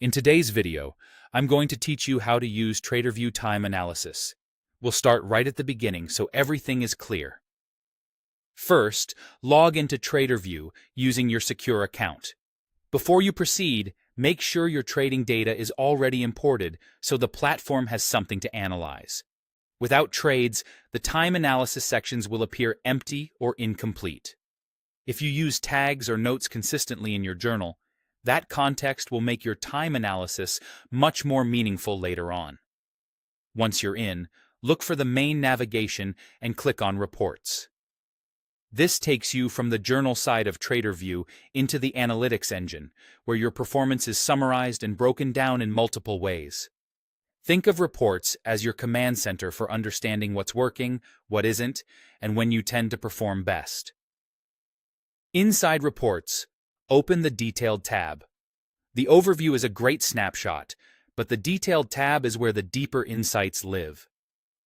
In today's video, I'm going to teach you how to use Tradervue Time Analysis. We'll start right at the beginning so everything is clear. First, log into Tradervue using your secure account. Before you proceed, make sure your trading data is already imported so the platform has something to analyze. Without trades, the time analysis sections will appear empty or incomplete. If you use tags or notes consistently in your journal, that context will make your time analysis much more meaningful later on. Once you're in, look for the main navigation and click on Reports. This takes you from the journal side of Tradervue into the analytics engine, where your performance is summarized and broken down in multiple ways. Think of reports as your command center for understanding what's working, what isn't, and when you tend to perform best. Inside Reports, open the Detailed tab. The overview is a great snapshot, but the Detailed tab is where the deeper insights live.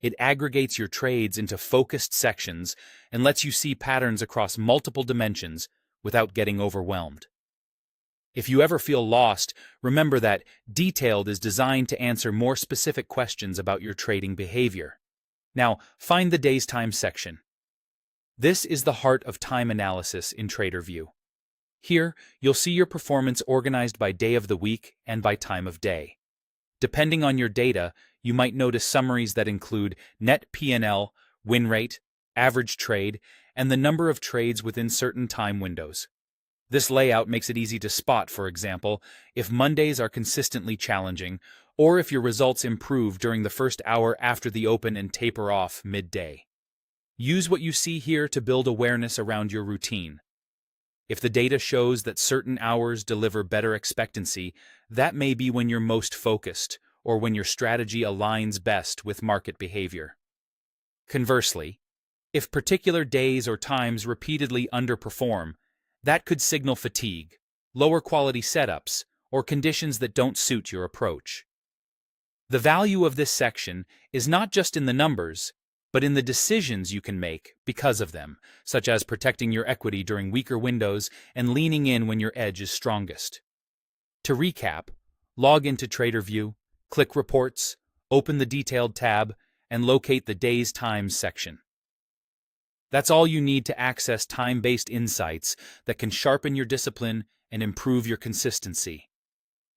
It aggregates your trades into focused sections and lets you see patterns across multiple dimensions without getting overwhelmed. If you ever feel lost, remember that Detailed is designed to answer more specific questions about your trading behavior. Now, find the Day's Time section. This is the heart of time analysis in Tradervue. Here, you'll see your performance organized by day of the week and by time of day. Depending on your data, you might notice summaries that include net P&L, win rate, average trade, and the number of trades within certain time windows. This layout makes it easy to spot, for example, if Mondays are consistently challenging, or if your results improve during the first hour after the open and taper off midday. Use what you see here to build awareness around your routine. If the data shows that certain hours deliver better expectancy, that may be when you're most focused, or when your strategy aligns best with market behavior. Conversely, if particular days or times repeatedly underperform, that could signal fatigue, lower quality setups, or conditions that don't suit your approach. The value of this section is not just in the numbers, but in the decisions you can make because of them, such as protecting your equity during weaker windows and leaning in when your edge is strongest. To recap, log into Tradervue, click Reports, open the Detailed tab, and locate the Day's Times section. That's all you need to access time-based insights that can sharpen your discipline and improve your consistency.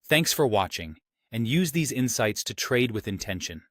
Thanks for watching, and use these insights to trade with intention.